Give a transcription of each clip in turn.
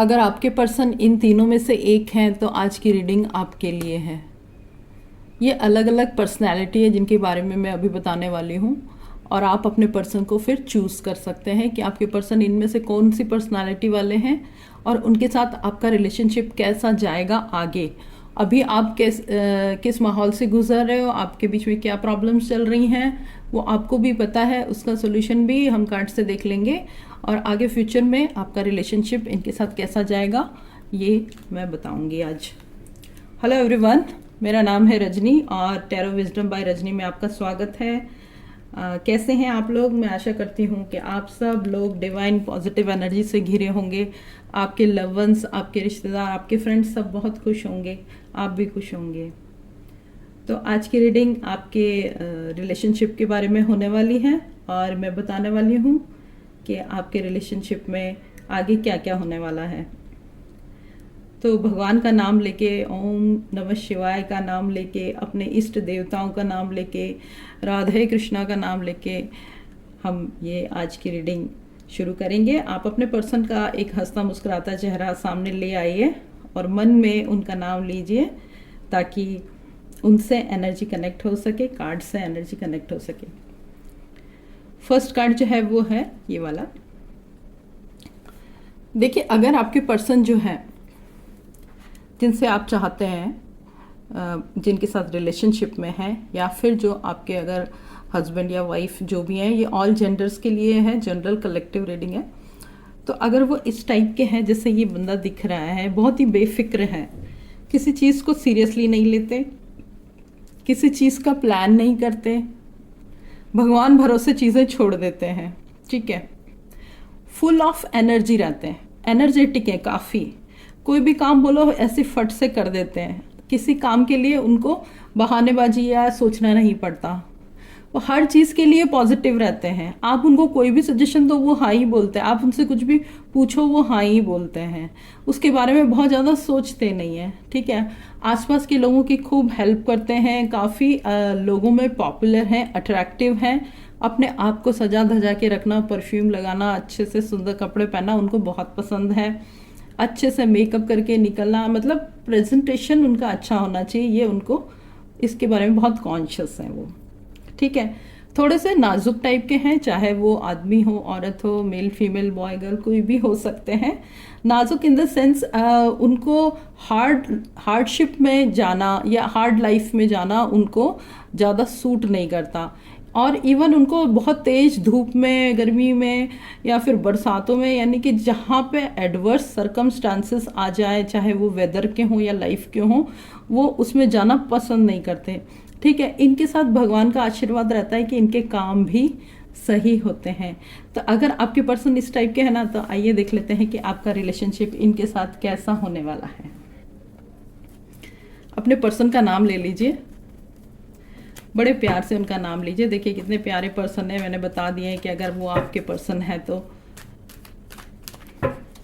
अगर आपके person in तीनों में से एक हैं तो आज की रीडिंग आपके लिए है। ये अलग अलग पर्सनैलिटी है जिनके बारे में मैं अभी बताने वाली हूँ, और आप अपने पर्सन को फिर चूज़ कर सकते हैं कि आपके पर्सन इनमें से कौन सी पर्सनैलिटी वाले हैं और उनके साथ आपका रिलेशनशिप कैसा जाएगा आगे। अभी आप किस माहौल से गुजर रहे हो, आपके बीच में क्या प्रॉब्लम्स चल रही हैं, वो आपको भी पता है। उसका सोल्यूशन भी हम कार्ड से देख लेंगे, और आगे फ्यूचर में आपका रिलेशनशिप इनके साथ कैसा जाएगा ये मैं बताऊंगी आज। हेलो एवरीवन, मेरा नाम है रजनी और टैरो विजडम बाय रजनी में आपका स्वागत है। कैसे हैं आप लोग? मैं आशा करती हूँ कि आप सब लोग डिवाइन पॉजिटिव एनर्जी से घिरे होंगे। आपके लव वंस, आपके रिश्तेदार, आपके फ्रेंड्स सब बहुत खुश होंगे, आप भी खुश होंगे। तो आज की रीडिंग आपके रिलेशनशिप के बारे में होने वाली है, और मैं बताने वाली हूँ कि आपके रिलेशनशिप में आगे क्या क्या होने वाला है। तो भगवान का नाम लेके, ओम नमः शिवाय का नाम लेके, अपने इष्ट देवताओं का नाम लेके, राधे कृष्णा का नाम लेके हम ये आज की रीडिंग शुरू करेंगे। आप अपने पर्सन का एक हंसता मुस्कुराता चेहरा सामने ले आइए और मन में उनका नाम लीजिए, ताकि उनसे एनर्जी कनेक्ट हो सके, कार्ड से एनर्जी कनेक्ट हो सके। फर्स्ट कार्ड जो है वो है ये वाला। देखिए, अगर आपके पर्सन जो है जिनसे आप चाहते हैं, जिनके साथ रिलेशनशिप में हैं, या फिर जो आपके अगर हस्बैंड या वाइफ जो भी हैं, ये ऑल जेंडर्स के लिए है, जनरल कलेक्टिव रीडिंग है। तो अगर वो इस टाइप के हैं जैसे ये बंदा दिख रहा है, बहुत ही बेफिक्र है, किसी चीज़ को सीरियसली नहीं लेते, किसी चीज़ का प्लान नहीं करते, भगवान भरोसे चीज़ें छोड़ देते हैं, ठीक है, फुल ऑफ एनर्जी रहते हैं, एनर्जेटिक है काफ़ी, कोई भी काम बोलो ऐसे फट से कर देते हैं, किसी काम के लिए उनको बहानेबाजी या सोचना नहीं पड़ता, वो हर चीज़ के लिए पॉजिटिव रहते हैं। आप उनको कोई भी सजेशन दो वो हाँ ही बोलते हैं, आप उनसे कुछ भी पूछो वो हाँ ही बोलते हैं, उसके बारे में बहुत ज़्यादा सोचते नहीं हैं, ठीक है। आसपास के लोगों की खूब हेल्प करते हैं, काफ़ी लोगों में पॉपुलर हैं, अट्रैक्टिव हैं, अपने आप को सजा धजा के रखना, परफ्यूम लगाना, अच्छे से सुंदर कपड़े पहनना उनको बहुत पसंद है, अच्छे से मेकअप करके निकलना, मतलब प्रेजेंटेशन उनका अच्छा होना चाहिए, ये उनको इसके बारे में बहुत कॉन्शियस हैं वो, ठीक है। थोड़े से नाजुक टाइप के हैं, चाहे वो आदमी हो, औरत हो, मेल फीमेल, बॉय गर्ल, कोई भी हो सकते हैं। नाजुक इन द सेंस उनको हार्डशिप में जाना या हार्ड लाइफ में जाना उनको ज़्यादा सूट नहीं करता, और इवन उनको बहुत तेज़ धूप में, गर्मी में या फिर बरसातों में, यानी कि जहाँ पे एडवर्स सर्कमस्टांसेस आ जाए, चाहे वो वेदर के हों या लाइफ के हों, वो उसमें जाना पसंद नहीं करते, ठीक है। इनके साथ भगवान का आशीर्वाद रहता है कि इनके काम भी सही होते हैं। तो अगर आपके पर्सन इस टाइप के हैं ना, तो आइए देख लेते हैं कि आपका रिलेशनशिप इनके साथ कैसा होने वाला है। अपने पर्सन का नाम ले लीजिए, बड़े प्यार से उनका नाम लीजिए। देखिए कितने प्यारे पर्सन है, मैंने बता दिए हैं कि अगर वो आपके पर्सन है तो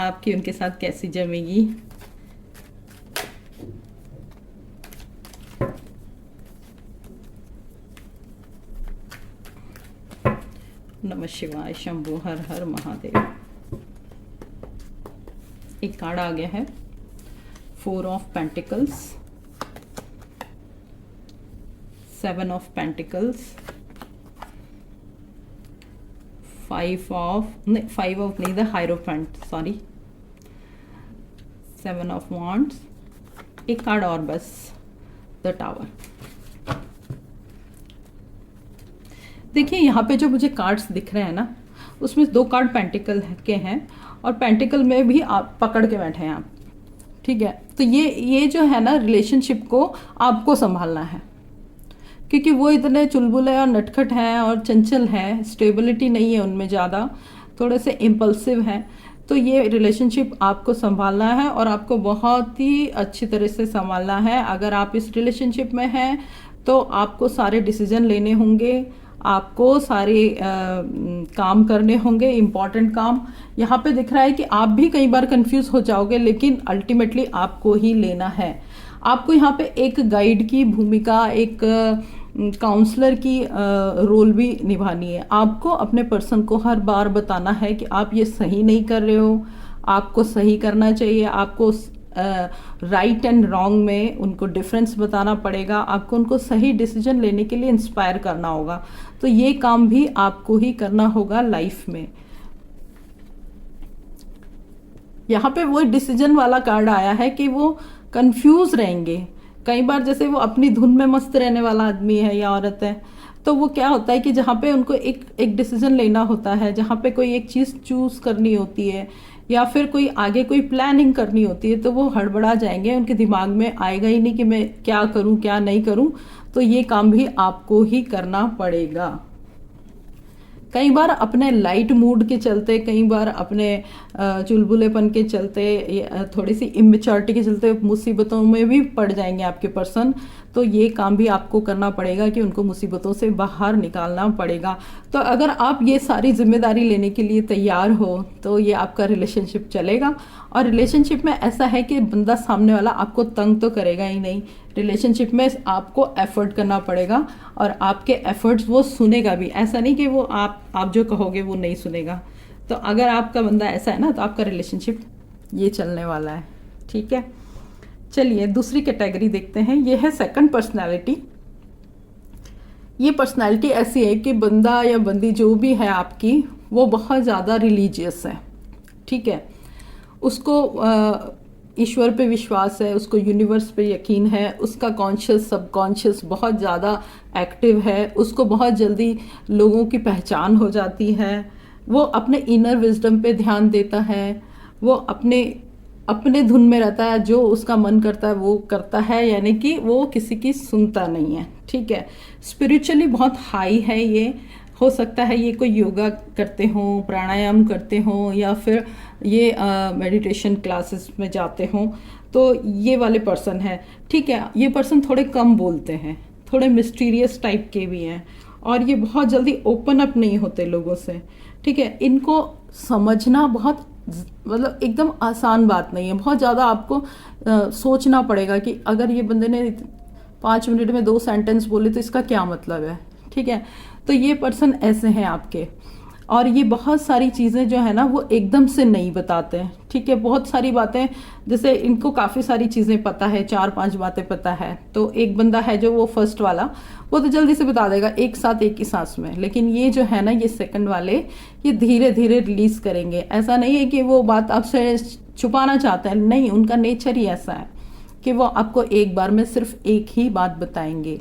आपकी उनके साथ कैसी जमेगी। नमः शिवाय, शंभु हर हर महादेव। एक कार्ड आ गया है, 4 of pentacles, 7 of pentacles, 5 of नहीं, the hierophant, sorry, 7 of wands, एक कार्ड और बस, द टावर। देखिए यहाँ पे जो मुझे कार्ड्स दिख रहे हैं ना, उसमें 2 कार्ड पेंटिकल के हैं, और पेंटिकल में भी आप पकड़ के बैठे हैं आप, ठीक है। तो ये जो है ना, रिलेशनशिप को आपको संभालना है, क्योंकि वो इतने चुलबुले और नटखट हैं और चंचल हैं, स्टेबिलिटी नहीं है उनमें ज़्यादा, थोड़े से इम्पल्सिव हैं। तो ये रिलेशनशिप आपको संभालना है और आपको बहुत ही अच्छी तरह से संभालना है। अगर आप इस रिलेशनशिप में हैं तो आपको सारे डिसीजन लेने होंगे, आपको सारे काम करने होंगे, इम्पॉर्टेंट काम। यहाँ पे दिख रहा है कि आप भी कई बार कंफ्यूज हो जाओगे, लेकिन अल्टीमेटली आपको ही लेना है। आपको यहाँ पे एक गाइड की भूमिका, एक काउंसलर की रोल भी निभानी है। आपको अपने पर्सन को हर बार बताना है कि आप ये सही नहीं कर रहे हो, आपको सही करना चाहिए, आपको राइट एंड रॉन्ग में उनको डिफरेंस बताना पड़ेगा, आपको उनको सही डिसीजन लेने के लिए इंस्पायर करना होगा। तो ये काम भी आपको ही करना होगा लाइफ में। यहाँ पे वो डिसीजन वाला कार्ड आया है कि वो कंफ्यूज रहेंगे कई बार। जैसे वो अपनी धुन में मस्त रहने वाला आदमी है या औरत है, तो वो क्या होता है कि जहाँ पे उनको एक डिसीजन लेना होता है, जहाँ पे कोई एक चीज़ चूज़ करनी होती है या फिर कोई आगे कोई प्लानिंग करनी होती है, तो वो हड़बड़ा जाएंगे, उनके दिमाग में आएगा ही नहीं कि मैं क्या करूँ क्या नहीं करूँ। तो ये काम भी आपको ही करना पड़ेगा। कई बार अपने लाइट मूड के चलते, कई बार अपने चुलबुलेपन के चलते, थोड़ी सी इमेच्योरिटी के चलते मुसीबतों में भी पड़ जाएंगे आपके पर्सन। तो ये काम भी आपको करना पड़ेगा कि उनको मुसीबतों से बाहर निकालना पड़ेगा। तो अगर आप ये सारी जिम्मेदारी लेने के लिए तैयार हो तो ये आपका रिलेशनशिप चलेगा। और रिलेशनशिप में ऐसा है कि बंदा सामने वाला आपको तंग तो करेगा ही नहीं, रिलेशनशिप में आपको एफर्ट करना पड़ेगा और आपके एफर्ट्स वो सुनेगा भी। ऐसा नहीं कि वो आप जो कहोगे वो नहीं सुनेगा। तो अगर आपका बंदा ऐसा है ना, तो आपका रिलेशनशिप ये चलने वाला है। ठीक है, चलिए दूसरी कैटेगरी देखते हैं। ये है सेकंड पर्सनैलिटी। ये पर्सनैलिटी ऐसी है कि बंदा या बंदी जो भी है आपकी, वो बहुत ज़्यादा रिलीजियस है। ठीक है, उसको ईश्वर पे विश्वास है, उसको यूनिवर्स पे यकीन है, उसका कॉन्शियस सबकॉन्शियस बहुत ज़्यादा एक्टिव है, उसको बहुत जल्दी लोगों की पहचान हो जाती है, वो अपने इनर विजडम पे ध्यान देता है, वो अपने धुन में रहता है, जो उसका मन करता है वो करता है, यानी कि वो किसी की सुनता नहीं है। ठीक है, स्पिरिचुअली बहुत हाई है ये। हो सकता है ये कोई योगा करते हों, प्राणायाम करते हों, या फिर ये मेडिटेशन क्लासेस में जाते हों, तो ये वाले पर्सन है। ठीक है, ये पर्सन थोड़े कम बोलते हैं, थोड़े मिस्टीरियस टाइप के भी हैं, और ये बहुत जल्दी ओपन अप नहीं होते लोगों से। ठीक है, इनको समझना बहुत मतलब एकदम आसान बात नहीं है। बहुत ज़्यादा आपको सोचना पड़ेगा कि अगर ये बंदे ने 5 मिनट में 2 सेंटेंस बोले तो इसका क्या मतलब है। ठीक है, तो ये पर्सन ऐसे हैं आपके। और ये बहुत सारी चीज़ें जो है ना वो एकदम से नहीं बताते हैं। ठीक है, बहुत सारी बातें, जैसे इनको काफ़ी सारी चीज़ें पता है, 4-5 बातें पता है। तो एक बंदा है जो वो फर्स्ट वाला, वो तो जल्दी से बता देगा एक साथ एक ही सांस में। लेकिन ये जो है ना, ये सेकंड वाले, ये धीरे धीरे रिलीज करेंगे। ऐसा नहीं है कि वो बात आपसे छुपाना चाहते हैं, नहीं, उनका नेचर ही ऐसा है कि वो आपको एक बार में सिर्फ एक ही बात बताएंगे।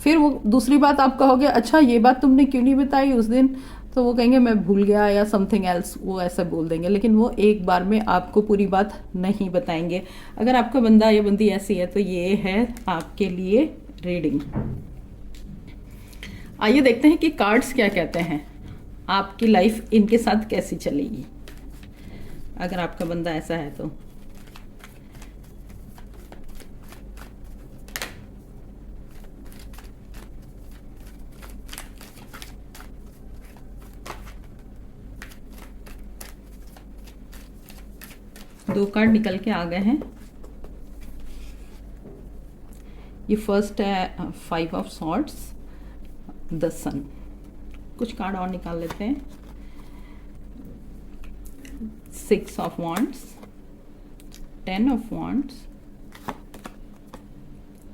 फिर वो दूसरी बात आप कहोगे अच्छा ये बात तुमने क्यों नहीं बताई उस दिन, तो वो कहेंगे मैं भूल गया या समथिंग एल्स, वो ऐसा बोल देंगे। लेकिन वो एक बार में आपको पूरी बात नहीं बताएंगे। अगर आपका बंदा या बंदी ऐसी है तो ये है आपके लिए रीडिंग। आइए देखते हैं कि कार्ड्स क्या कहते हैं, आपकी लाइफ इनके साथ कैसी चलेगी अगर आपका बंदा ऐसा है तो। दो कार्ड निकल के आ गए हैं। ये फर्स्ट है 5 ऑफ सॉर्ड्स, द सन। कुछ कार्ड और निकाल लेते हैं। 6 of wands, 10 of wands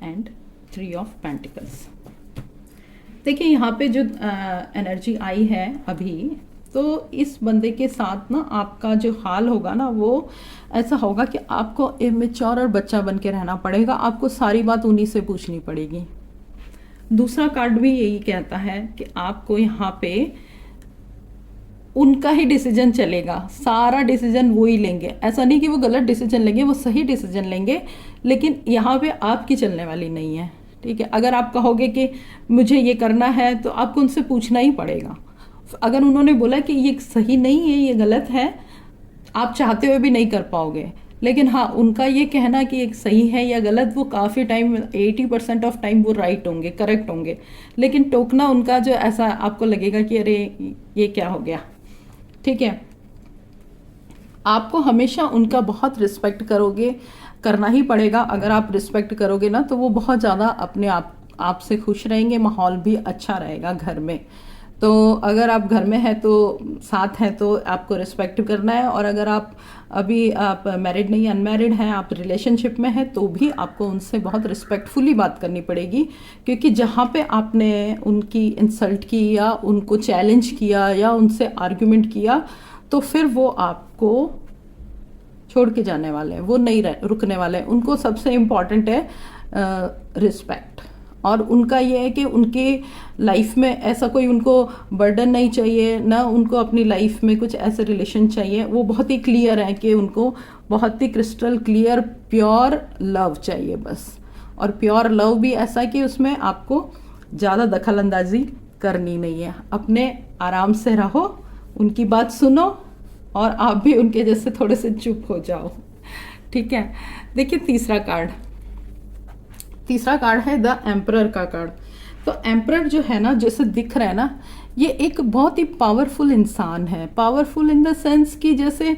and 3 of pentacles. देखिए यहाँ पे जो एनर्जी आई है अभी, तो इस बंदे के साथ ना आपका जो हाल होगा ना वो ऐसा होगा कि आपको इमेच्योर और बच्चा बन के रहना पड़ेगा। आपको सारी बात उन्हीं से पूछनी पड़ेगी। दूसरा कार्ड भी यही कहता है कि आपको यहाँ पे उनका ही डिसीजन चलेगा, सारा डिसीजन वो ही लेंगे। ऐसा नहीं कि वो गलत डिसीजन लेंगे, वो सही डिसीजन लेंगे, लेकिन यहाँ पे आपकी चलने वाली नहीं है। ठीक है, अगर आप कहोगे कि मुझे ये करना है तो आपको उनसे पूछना ही पड़ेगा। अगर उन्होंने बोला कि ये सही नहीं है, ये गलत है, आप चाहते हुए भी नहीं कर पाओगे। लेकिन हाँ, उनका ये कहना कि एक सही है या गलत, वो काफ़ी टाइम 80% ऑफ टाइम वो राइट होंगे, करेक्ट होंगे। लेकिन टोकना उनका जो ऐसा आपको लगेगा कि अरे ये क्या हो गया। ठीक है, आपको हमेशा उनका बहुत रिस्पेक्ट करोगे, करना ही पड़ेगा। अगर आप रिस्पेक्ट करोगे ना तो वो बहुत ज़्यादा अपने आप से खुश रहेंगे, माहौल भी अच्छा रहेगा घर में। तो अगर आप घर में हैं तो साथ हैं तो आपको रिस्पेक्ट करना है, और अगर आप मैरिड नहीं अनमैरिड हैं, आप रिलेशनशिप में हैं, तो भी आपको उनसे बहुत रिस्पेक्टफुली बात करनी पड़ेगी। क्योंकि जहाँ पे आपने उनकी इंसल्ट की या उनको चैलेंज किया या उनसे आर्ग्यूमेंट किया, तो फिर वो आपको छोड़ के जाने वाले हैं, वो नहीं रुकने वाले हैं। उनको सबसे इम्पॉर्टेंट है रिस्पेक्ट, और उनका ये है कि उनके लाइफ में ऐसा कोई उनको बर्डन नहीं चाहिए, ना उनको अपनी लाइफ में कुछ ऐसे रिलेशन चाहिए। वो बहुत ही क्लियर है कि उनको बहुत ही क्रिस्टल क्लियर प्योर लव चाहिए बस। और प्योर लव भी ऐसा कि उसमें आपको ज़्यादा दखल अंदाजी करनी नहीं है। अपने आराम से रहो, उनकी बात सुनो, और आप भी उनके जैसे थोड़े से चुप हो जाओ। ठीक है। देखिए तीसरा कार्ड है द एम्परर का कार्ड। तो एम्परर जो है ना, जैसे दिख रहा है ना, ये एक बहुत ही पावरफुल इंसान है। पावरफुल इन द सेंस कि जैसे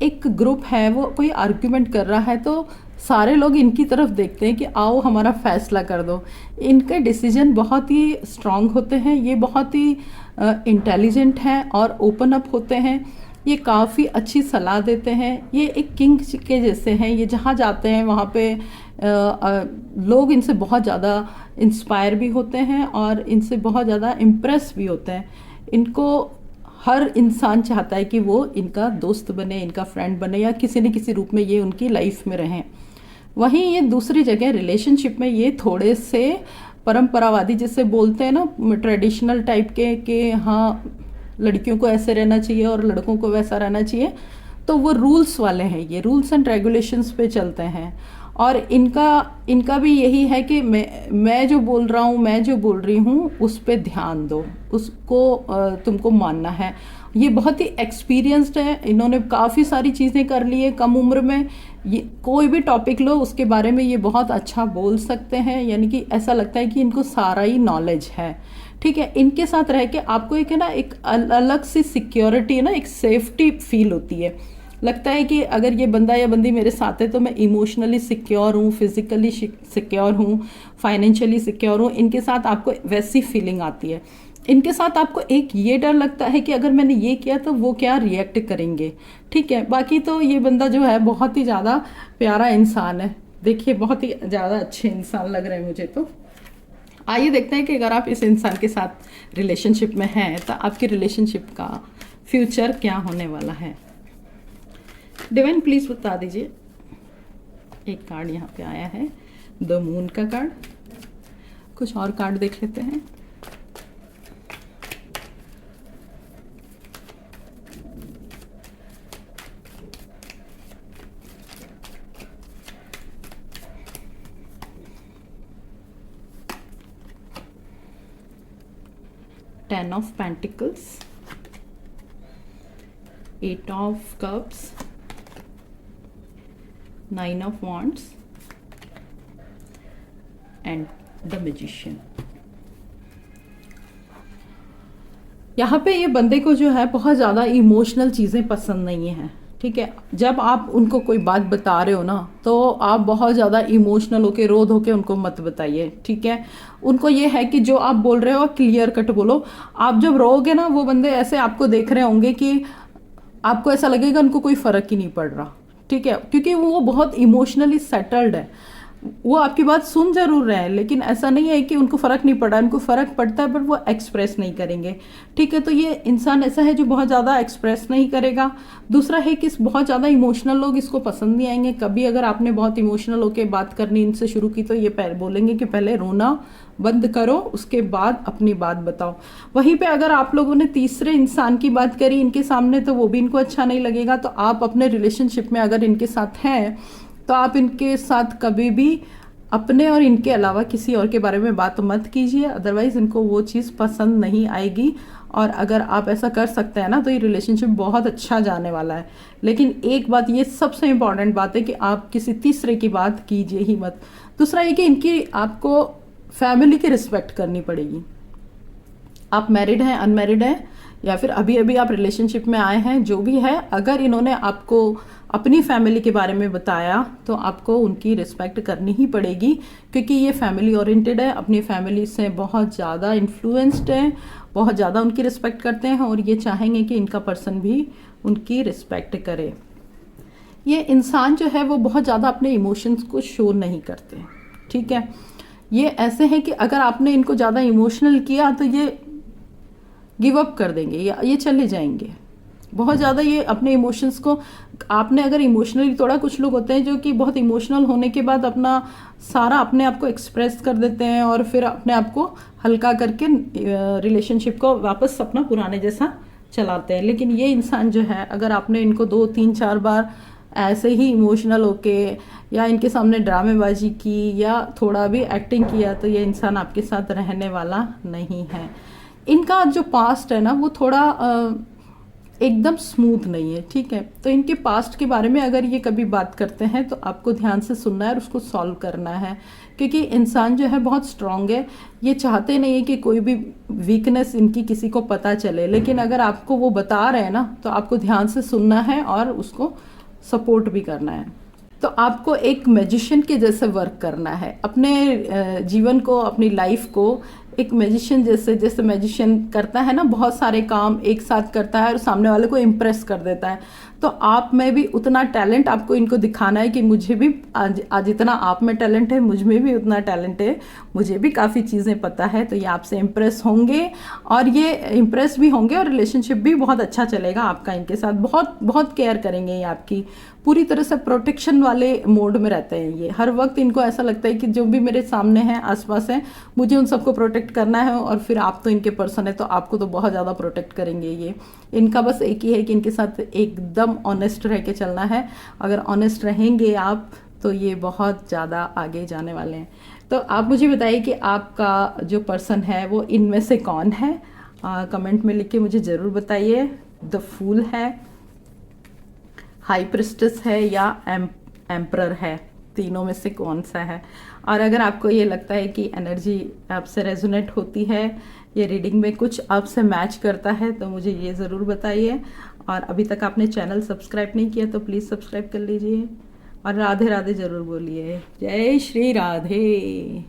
एक ग्रुप है, वो कोई आर्ग्यूमेंट कर रहा है तो सारे लोग इनकी तरफ देखते हैं कि आओ हमारा फैसला कर दो। इनके डिसीजन बहुत ही स्ट्रांग होते हैं, ये बहुत ही इंटेलिजेंट हैं और ओपन अप होते हैं। ये काफ़ी अच्छी सलाह देते हैं। ये एक किंग के जैसे हैं। ये जहाँ जाते हैं वहाँ पे लोग इनसे बहुत ज़्यादा इंस्पायर भी होते हैं और इनसे बहुत ज़्यादा इम्प्रेस भी होते हैं। इनको हर इंसान चाहता है कि वो इनका दोस्त बने, इनका फ्रेंड बने, या किसी न किसी रूप में ये उनकी लाइफ में रहें। वहीं ये दूसरी जगह रिलेशनशिप में ये थोड़े से परंपरावादी, जिसे बोलते हैं ना, ट्रेडिशनल टाइप के, कि हाँ लड़कियों को ऐसे रहना चाहिए और लड़कों को वैसा रहना चाहिए। तो वो रूल्स वाले हैं, ये रूल्स एंड रेगुलेशंस पे चलते हैं। और इनका भी यही है कि मैं जो बोल रहा हूँ, मैं जो बोल रही हूँ, उस पे ध्यान दो, उसको तुमको मानना है। ये बहुत ही एक्सपीरियंस्ड है, इन्होंने काफ़ी सारी चीज़ें कर ली है कम उम्र में। ये कोई भी टॉपिक लो उसके बारे में ये बहुत अच्छा बोल सकते हैं, यानी कि ऐसा लगता है कि इनको सारा ही नॉलेज है। ठीक है। इनके साथ रह के आपको एक है ना, एक अलग सी सिक्योरिटी है ना, एक सेफ्टी फील होती है। लगता है कि अगर ये बंदा या बंदी मेरे साथ है तो मैं इमोशनली सिक्योर हूँ, फिजिकली सिक्योर हूँ, फाइनेंशियली सिक्योर हूँ। इनके साथ आपको वैसी फीलिंग आती है। इनके साथ आपको एक ये डर लगता है कि अगर मैंने ये किया तो वो क्या रिएक्ट करेंगे। ठीक है। बाकी तो ये बंदा जो है बहुत ही ज़्यादा प्यारा इंसान है। देखिए बहुत ही ज़्यादा अच्छे इंसान लग रहे हैं मुझे तो। आइए देखते हैं कि अगर आप इस इंसान के साथ रिलेशनशिप में हैं तो आपकी रिलेशनशिप का फ्यूचर क्या होने वाला है। डिवाइन प्लीज बता दीजिए। एक कार्ड यहाँ पे आया है, द मून का कार्ड। कुछ और कार्ड देख लेते हैं। Ten of Pentacles, Eight of Cups, Nine of Wands and the Magician। यहाँ पे ये बंदे को जो है बहुत ज़्यादा इमोशनल चीज़ें पसंद नहीं है। ठीक है। जब आप उनको कोई बात बता रहे हो ना, तो आप बहुत ज़्यादा इमोशनल होके रो धो के उनको मत बताइए। ठीक है। उनको ये है कि जो आप बोल रहे हो क्लियर कट बोलो। आप जब रोओगे ना, वो बंदे ऐसे आपको देख रहे होंगे कि आपको ऐसा लगेगा उनको कोई फ़र्क ही नहीं पड़ रहा। ठीक है। क्योंकि वो बहुत इमोशनली सेटल्ड है। वो आपकी बात सुन जरूर रहे हैं, लेकिन ऐसा नहीं है कि उनको फ़र्क नहीं पड़ा। उनको फ़र्क पड़ता है, पर वो एक्सप्रेस नहीं करेंगे। ठीक है। तो ये इंसान ऐसा है जो बहुत ज़्यादा एक्सप्रेस नहीं करेगा। दूसरा है कि बहुत ज़्यादा इमोशनल लोग इसको पसंद नहीं आएंगे। कभी अगर आपने बहुत इमोशनल होकर बात करनी इनसे शुरू की तो ये बोलेंगे कि पहले रोना बंद करो, उसके बाद अपनी बात बताओ। वहीं पे अगर आप लोगों ने तीसरे इंसान की बात करी इनके सामने, तो वो भी इनको अच्छा नहीं लगेगा। तो आप अपने रिलेशनशिप में अगर इनके साथ हैं तो आप इनके साथ कभी भी अपने और इनके अलावा किसी और के बारे में बात मत कीजिए, अदरवाइज इनको वो चीज़ पसंद नहीं आएगी। और अगर आप ऐसा कर सकते हैं ना, तो ये रिलेशनशिप बहुत अच्छा जाने वाला है। लेकिन एक बात, ये सबसे इम्पॉर्टेंट बात है कि आप किसी तीसरे की बात कीजिए ही मत। दूसरा ये कि इनकी आपको फैमिली की रिस्पेक्ट करनी पड़ेगी। आप मैरिड हैं, अनमैरिड हैं, या फिर अभी अभी आप रिलेशनशिप में आए हैं, जो भी है, अगर इन्होंने आपको अपनी फैमिली के बारे में बताया तो आपको उनकी रिस्पेक्ट करनी ही पड़ेगी, क्योंकि ये फैमिली ओरिएंटेड है, अपनी फैमिली से बहुत ज़्यादा इन्फ्लुएंस्ड है, बहुत ज़्यादा उनकी रिस्पेक्ट करते हैं और ये चाहेंगे कि इनका पर्सन भी उनकी रिस्पेक्ट करे। ये इंसान जो है वो बहुत ज़्यादा अपने इमोशंस को शो नहीं करते, ठीक है। ये ऐसे हैं कि अगर आपने इनको ज़्यादा इमोशनल किया तो ये गिव अप कर देंगे या ये चले जाएंगे। बहुत ज़्यादा ये अपने इमोशंस को, आपने अगर इमोशनली तोड़ा, कुछ लोग होते हैं जो कि बहुत इमोशनल होने के बाद अपना सारा अपने आप को एक्सप्रेस कर देते हैं और फिर अपने आप को हल्का करके रिलेशनशिप को वापस अपना पुराने जैसा चलाते हैं। लेकिन ये इंसान जो है, अगर आपने इनको 2, 3, 4 बार ऐसे ही इमोशनल होके या इनके सामने ड्रामेबाजी की या थोड़ा भी एक्टिंग किया, तो ये इंसान आपके साथ रहने वाला नहीं है। इनका जो पास्ट है ना, वो थोड़ा एकदम स्मूथ नहीं है, ठीक है। तो इनके पास्ट के बारे में अगर ये कभी बात करते हैं तो आपको ध्यान से सुनना है और उसको सॉल्व करना है, क्योंकि इंसान जो है बहुत स्ट्रांग है। ये चाहते नहीं है कि कोई भी वीकनेस इनकी किसी को पता चले, लेकिन अगर आपको वो बता रहे हैं ना, तो आपको ध्यान से सुनना है और उसको सपोर्ट भी करना है। तो आपको एक मैजिशियन के जैसे वर्क करना है, अपने जीवन को, अपनी लाइफ को एक मैजिशियन जैसे मैजिशियन करता है ना, बहुत सारे काम एक साथ करता है और सामने वाले को इम्प्रेस कर देता है। तो आप में भी उतना टैलेंट आपको इनको दिखाना है कि मुझे भी आज इतना आप में टैलेंट है, मुझ में भी उतना टैलेंट है, मुझे भी काफ़ी चीज़ें पता है। तो ये आपसे इम्प्रेस होंगे और ये इम्प्रेस भी होंगे और रिलेशनशिप भी बहुत अच्छा चलेगा आपका इनके साथ। बहुत बहुत केयर करेंगे ये आपकी, पूरी तरह से प्रोटेक्शन वाले मोड में रहते हैं ये। हर वक्त इनको ऐसा लगता है कि जो भी मेरे सामने हैं, आसपास हैं, मुझे उन सबको प्रोटेक्ट करना है। और फिर आप तो इनके पर्सन है तो आपको तो बहुत ज़्यादा प्रोटेक्ट करेंगे ये। इनका बस एक ही है कि इनके साथ एकदम ऑनेस्ट रह के चलना है। अगर ऑनेस्ट रहेंगे आप तो ये बहुत ज़्यादा आगे जाने वाले हैं। तो आप मुझे बताइए कि आपका जो पर्सन है वो इनमें से कौन है। कमेंट में लिख के मुझे ज़रूर बताइए। द फूल है, हाई प्रिस्टेस है या एम्परर है, तीनों में से कौन सा है। और अगर आपको ये लगता है कि एनर्जी आपसे रेजोनेट होती है, ये रीडिंग में कुछ आपसे मैच करता है, तो मुझे ये ज़रूर बताइए। और अभी तक आपने चैनल सब्सक्राइब नहीं किया तो प्लीज़ सब्सक्राइब कर लीजिए और राधे राधे ज़रूर बोलिए। जय श्री राधे।